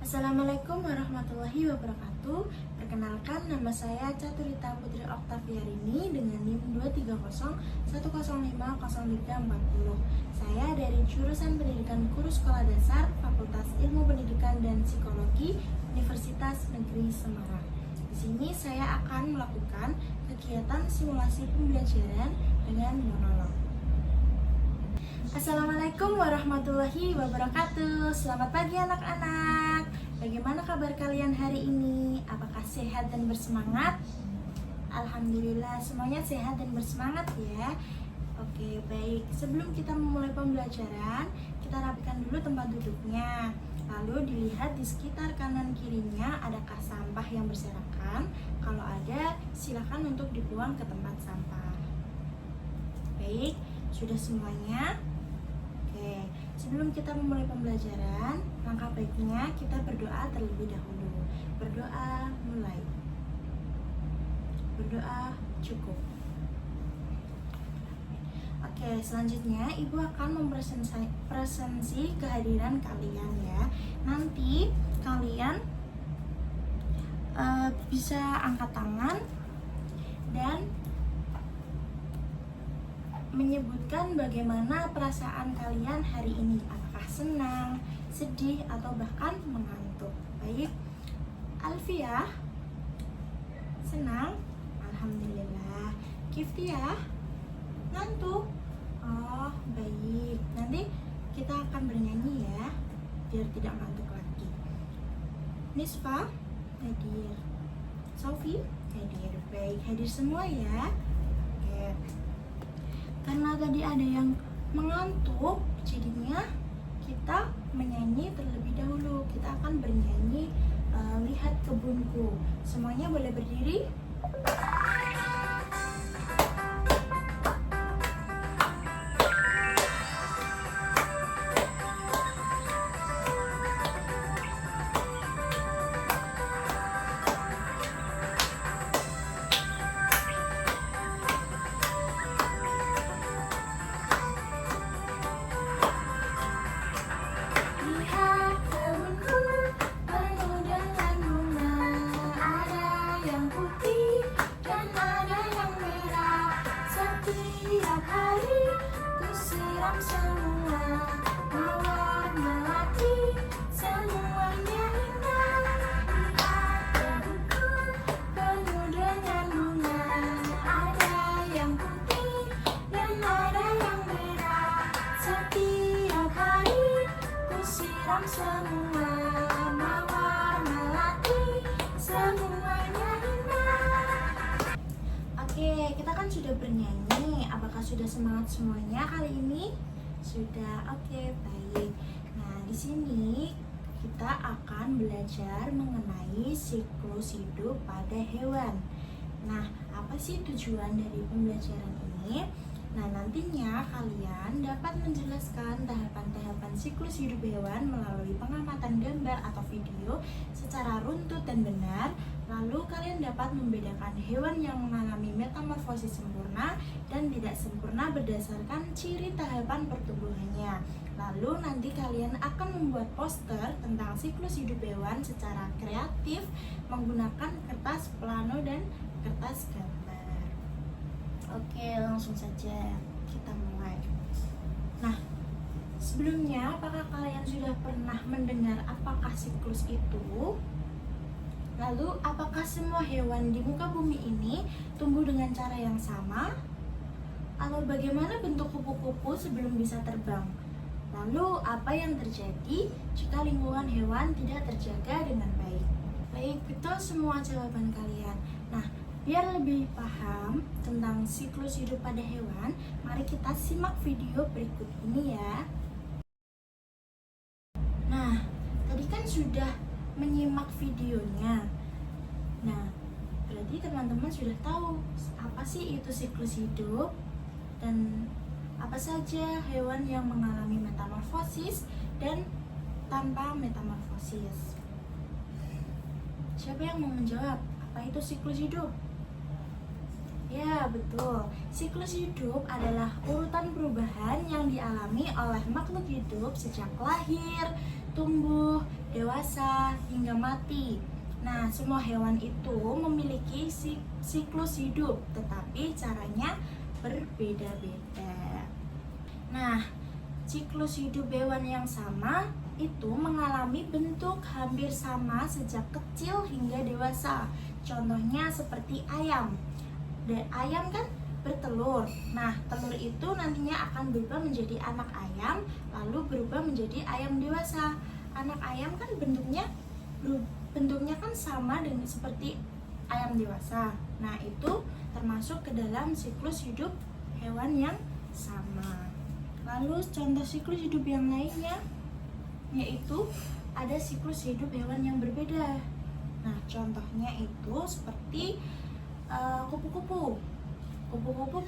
Assalamualaikum warahmatullahi wabarakatuh. Perkenalkan, nama saya Caturita Putri Oktaviarini dengan NIM 23010500340. Saya dari jurusan Pendidikan Guru Sekolah Dasar Fakultas Ilmu Pendidikan dan Psikologi Universitas Negeri Semarang. Di sini saya akan melakukan kegiatan simulasi pembelajaran dengan monolog. Assalamualaikum warahmatullahi wabarakatuh. Selamat pagi anak-anak. Bagaimana kabar kalian hari ini? Apakah sehat dan bersemangat? Alhamdulillah semuanya sehat dan bersemangat ya. Oke, baik. Sebelum kita memulai pembelajaran, kita rapikan dulu tempat duduknya. Lalu dilihat di sekitar kanan kirinya adakah sampah yang berserakan. Kalau ada, silakan untuk dibuang ke tempat sampah. Baik, sudah semuanya? Oke, sebelum kita memulai pembelajaran, langkah baiknya kita berdoa terlebih dahulu. Berdoa mulai. Berdoa cukup. Oke, selanjutnya Ibu akan mempresentasi kehadiran kalian ya. Nanti kalian bisa angkat tangan dan menyebutkan bagaimana perasaan kalian hari ini, apakah senang, sedih, atau bahkan mengantuk. Baik, Alfiah, senang, alhamdulillah. Kiftiah, ngantuk. Oh, baik. Nanti kita akan bernyanyi ya, biar tidak ngantuk lagi. Nisfa, hadir. Sofi, hadir. Baik, hadir semua ya. Oke. Karena tadi ada yang mengantuk, jadinya kita menyanyi terlebih dahulu. Kita akan bernyanyi Lihat Kebunku. Semuanya boleh berdiri. Oke, kita kan sudah bernyanyi. Apakah sudah semangat semuanya kali ini? Sudah. Oke, baik. Nah, di sini kita akan belajar mengenai siklus hidup pada hewan. Nah, apa sih tujuan dari pembelajaran ini? Nah, nantinya kalian dapat menjelaskan tahapan-tahapan siklus hidup hewan melalui pengamatan gambar atau video secara runtut dan benar. Lalu kalian dapat membedakan hewan yang mengalami metamorfosis sempurna dan tidak sempurna berdasarkan ciri tahapan pertumbuhannya. Lalu nanti kalian akan membuat poster tentang siklus hidup hewan secara kreatif menggunakan kertas plano dan kertas gambar. Oke, langsung saja kita mulai. Nah, sebelumnya apakah kalian sudah pernah mendengar apakah siklus itu? Lalu, apakah semua hewan di muka bumi ini tumbuh dengan cara yang sama? Atau bagaimana bentuk kupu-kupu sebelum bisa terbang? Lalu, apa yang terjadi jika lingkungan hewan tidak terjaga dengan baik? Baik, betul semua jawaban kalian. Nah, biar lebih paham tentang siklus hidup pada hewan, mari kita simak video berikut ini ya. Nah, tadi kan sudah menyimak videonya. Nah, berarti teman-teman sudah tahu apa sih itu siklus hidup dan apa saja hewan yang mengalami metamorfosis dan tanpa metamorfosis. Siapa yang mau menjawab? Apa itu siklus hidup? Ya, betul. Siklus hidup adalah urutan perubahan yang dialami oleh makhluk hidup sejak lahir, tumbuh, dewasa, hingga mati. Nah, semua hewan itu memiliki siklus hidup, tetapi caranya berbeda-beda. Nah, siklus hidup hewan yang sama itu mengalami bentuk hampir sama sejak kecil hingga dewasa. Contohnya seperti ayam. Dan ayam kan bertelur. Nah, telur itu nantinya akan berubah menjadi anak ayam, lalu berubah menjadi ayam dewasa. Anak ayam kan bentuknya kan sama dengan seperti ayam dewasa. Nah, itu termasuk ke dalam siklus hidup hewan yang sama. Lalu contoh siklus hidup yang lainnya yaitu ada siklus hidup hewan yang berbeda. Nah, contohnya itu seperti kupu-kupu. Kupu-kupu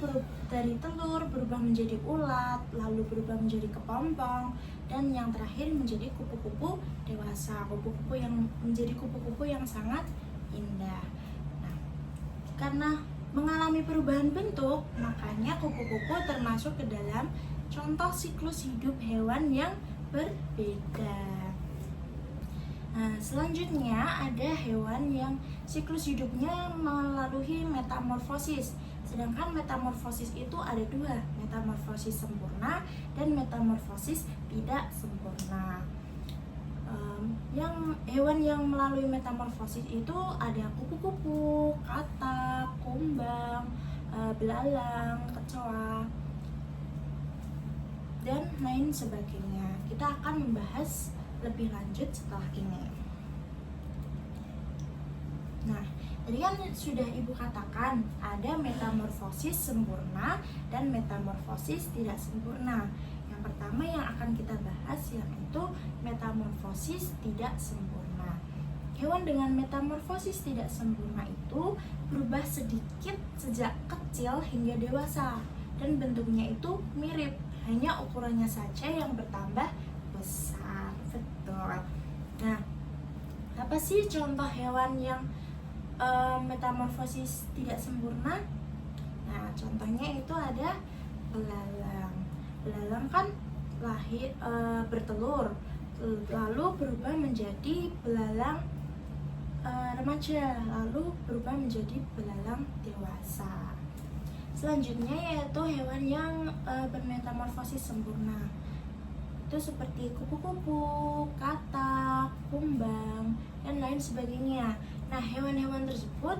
dari telur berubah menjadi ulat, lalu berubah menjadi kepompong, dan yang terakhir menjadi kupu-kupu dewasa. Kupu-kupu yang menjadi kupu-kupu yang sangat indah. Nah, karena mengalami perubahan bentuk, makanya kupu-kupu termasuk ke dalam contoh siklus hidup hewan yang berbeda. Nah, selanjutnya ada hewan yang siklus hidupnya melalui metamorfosis. Sedangkan metamorfosis itu ada dua, metamorfosis sempurna dan metamorfosis tidak sempurna. Yang hewan yang melalui metamorfosis itu ada kupu-kupu, katak, kumbang, belalang, kecoa, dan lain sebagainya. Kita akan membahas lebih lanjut setelah ini. Nah, tadi kan sudah Ibu katakan ada metamorfosis sempurna dan metamorfosis tidak sempurna. Yang pertama yang akan kita bahas yaitu metamorfosis tidak sempurna. Hewan dengan metamorfosis tidak sempurna itu berubah sedikit sejak kecil hingga dewasa dan bentuknya itu mirip, hanya ukurannya saja yang bertambah besar. Betul. Nah, apa sih contoh hewan yang metamorfosis tidak sempurna? Nah, contohnya itu ada belalang. Belalang kan bertelur, lalu berubah menjadi belalang remaja, lalu berubah menjadi belalang dewasa. Selanjutnya yaitu hewan yang bermetamorfosis sempurna. Itu seperti kupu-kupu, katak, kumbang, dan lain sebagainya. Nah, hewan-hewan tersebut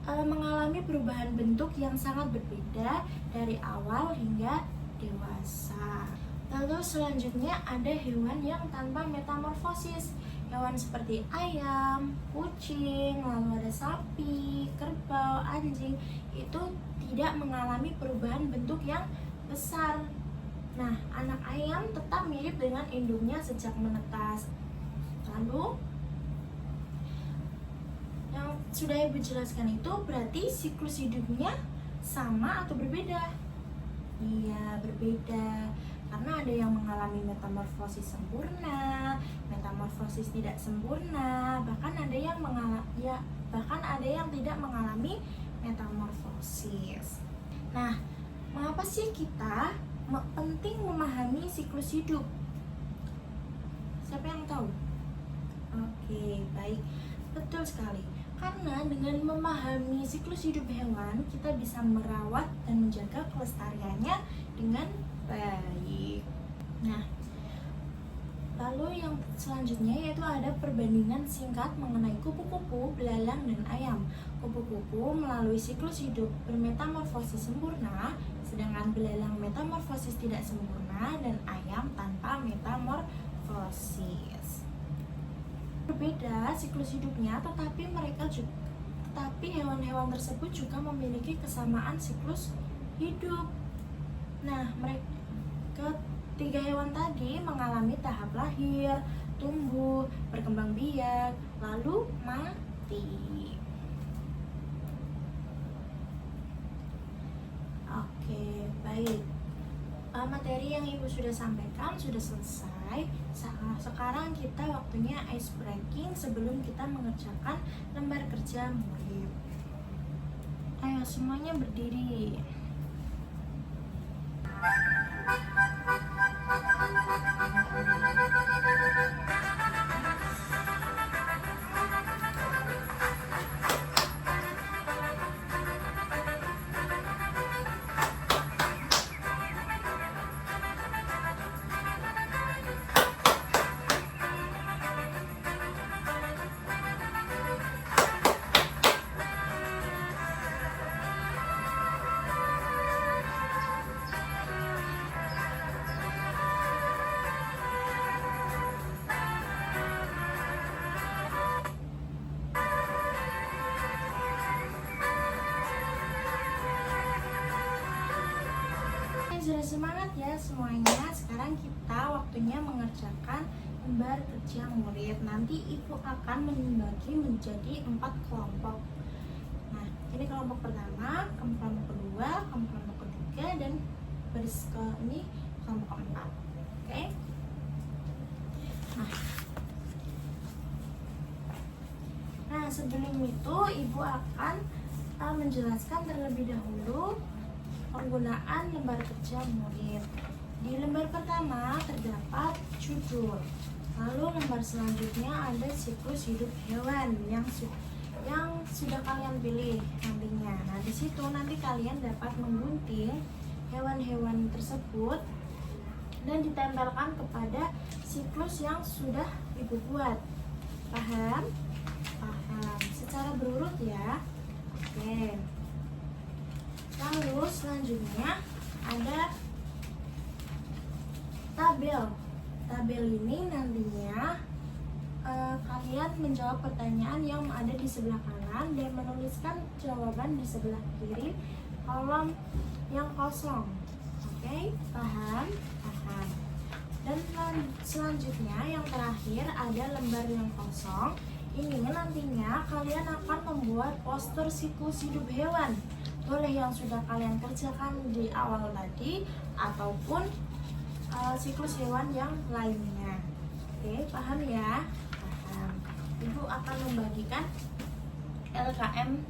mengalami perubahan bentuk yang sangat berbeda dari awal hingga dewasa. Lalu selanjutnya ada hewan yang tanpa metamorfosis. Hewan seperti ayam, kucing, lalu ada sapi, kerbau, anjing, itu tidak mengalami perubahan bentuk yang besar. Nah, anak ayam tetap mirip dengan induknya sejak menetas. Lalu yang sudah Ibu jelaskan itu berarti siklus hidupnya sama atau berbeda? Iya, berbeda. Karena ada yang mengalami metamorfosis sempurna, metamorfosis tidak sempurna, bahkan ada yang tidak mengalami metamorfosis. Nah, mengapa sih kita penting memahami siklus hidup? Siapa yang tahu? Oke, baik. Betul sekali. Karena dengan memahami siklus hidup hewan, kita bisa merawat dan menjaga kelestariannya dengan baik. Nah, lalu yang selanjutnya yaitu ada perbandingan singkat mengenai kupu-kupu, belalang, dan ayam. Kupu-kupu melalui siklus hidup bermetamorfosis sempurna, sedangkan belalang metamorfosis tidak sempurna, dan ayam tanpa metamorfosis. Berbeda siklus hidupnya, tetapi hewan-hewan tersebut juga memiliki kesamaan siklus hidup. Nah, ketiga hewan tadi mengalami tahap lahir, tumbuh, berkembang biak, lalu mati. Oke, baik. Materi yang Ibu sudah sampaikan sudah selesai. Sekarang kita waktunya ice breaking sebelum kita mengerjakan lembar kerja murid. Ayo semuanya berdiri. sudah semangat ya semuanya. Sekarang kita waktunya mengerjakan lembar kerja murid. Nanti ibu akan membagi menjadi 4 kelompok. Nah, ini kelompok pertama, kelompok kedua, kelompok ketiga, dan baris ke ini kelompok keempat. Oke. Nah, sebelum itu ibu akan menjelaskan terlebih dahulu penggunaan lembar kerja murid. Di lembar pertama terdapat judul. Lalu lembar selanjutnya ada siklus hidup hewan yang sudah kalian pilih nantinya. Nah, di situ nanti kalian dapat menggunting hewan-hewan tersebut dan ditempelkan kepada siklus yang sudah ibu buat. Paham? Paham. Secara berurut ya. Oke. Lalu selanjutnya ada tabel. Tabel ini nantinya kalian menjawab pertanyaan yang ada di sebelah kanan dan menuliskan jawaban di sebelah kiri kolom yang kosong. Oke, paham? Paham. Dan selanjutnya yang terakhir ada lembar yang kosong. Ini nantinya kalian akan membuat poster siklus hidup hewan. Boleh yang sudah kalian kerjakan di awal tadi ataupun siklus hewan yang lainnya. Oke, paham ya? Paham. Ibu akan membagikan LKM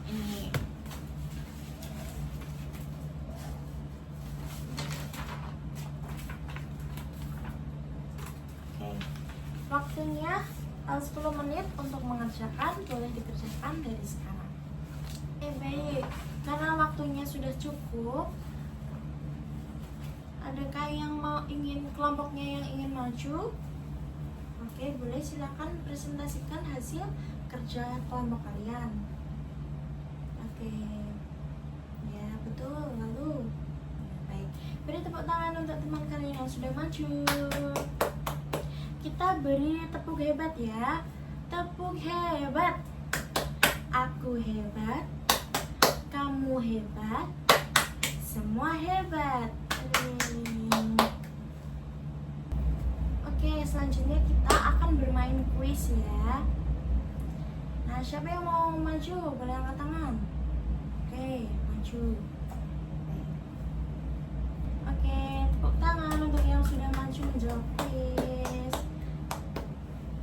ini. Oke. Waktunya 10 menit untuk mengerjakan, boleh dikerjakan dari sekarang. Baik, karena waktunya sudah cukup, adakah yang kelompoknya yang ingin maju? Oke, boleh silakan presentasikan hasil kerja kelompok kalian. Oke, ya betul. Lalu, baik, beri tepuk tangan untuk teman kalian yang sudah maju. Kita beri tepuk hebat ya. Tepuk hebat. Aku hebat, kamu hebat, semua hebat. Oke, selanjutnya kita akan bermain kuis ya. Nah, siapa yang mau maju? Boleh angkat tangan. Oke, maju. Oke, tepuk tangan untuk yang sudah maju menjawab kuis.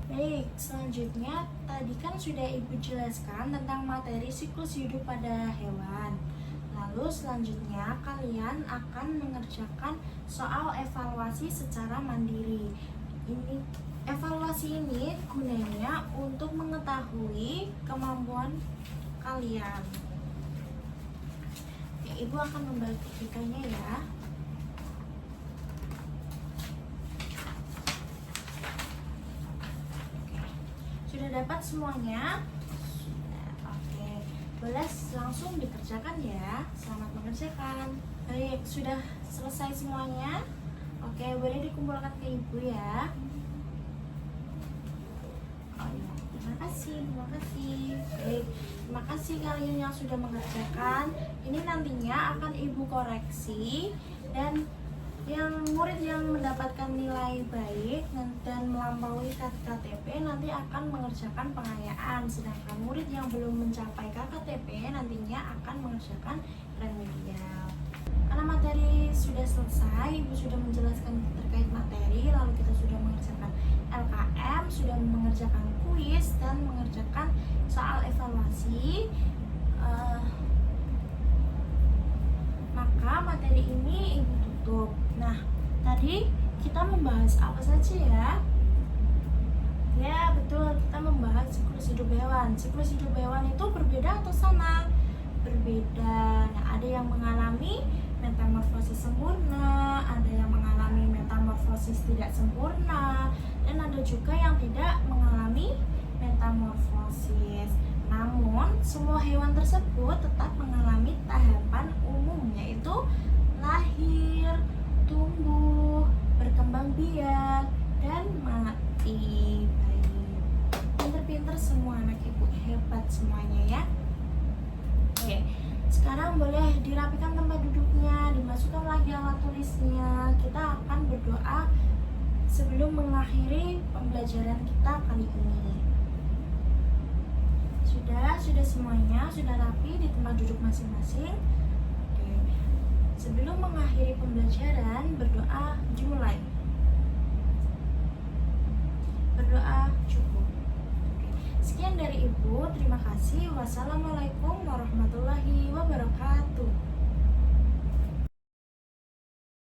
Baik, selanjutnya tadi kan sudah ibu jelaskan tentang materi siklus hidup pada hewan. Lalu selanjutnya kalian akan mengerjakan soal evaluasi secara mandiri. Ini evaluasi ini gunanya untuk mengetahui kemampuan kalian. Oke, ibu akan membagikannya ya. Sudah dapat semuanya? Sudah, oke. Boleh langsung dikerjakan ya. Selamat mengerjakan. Baik, sudah selesai semuanya? Oke, boleh dikumpulkan ke ibu ya. Oh ya, terima kasih. Baik, terima kasih kalian yang sudah mengerjakan. Ini nantinya akan ibu koreksi dan yang murid yang mendapatkan nilai baik dan melampaui KKTP nanti akan mengerjakan pengayaan, sedangkan murid yang belum mencapai KKTP nantinya akan mengerjakan remedial. Karena materi sudah selesai, ibu sudah menjelaskan terkait materi, lalu kita sudah mengerjakan LKM, sudah mengerjakan kuis dan mengerjakan soal evaluasi. Maka materi ini ibu tutup. Nah, tadi kita membahas apa saja ya? Ya, betul, kita membahas siklus hidup hewan. Siklus hidup hewan itu berbeda atau sama? Berbeda. Nah, ada yang mengalami metamorfosis sempurna, ada yang mengalami metamorfosis tidak sempurna, dan ada juga yang tidak mengalami metamorfosis. Namun, semua hewan tersebut tetap mengalami tahapan umum, yaitu lahir, tumbuh, berkembang biak, dan mati. Baik, pinter-pinter semua anak ibu, hebat semuanya ya. Oke, sekarang boleh dirapikan tempat duduknya, dimasukin masukkan lagi alat tulisnya. Kita akan berdoa sebelum mengakhiri pembelajaran kita kali ini. Sudah semuanya, sudah rapi di tempat duduk masing-masing. Oke. Sebelum mengakhiri pembelajaran, berdoa dimulai. Berdoa cukup. Oke. Sekian dari Ibu, terima kasih. Wassalamualaikum warahmatullahi wabarakatuh.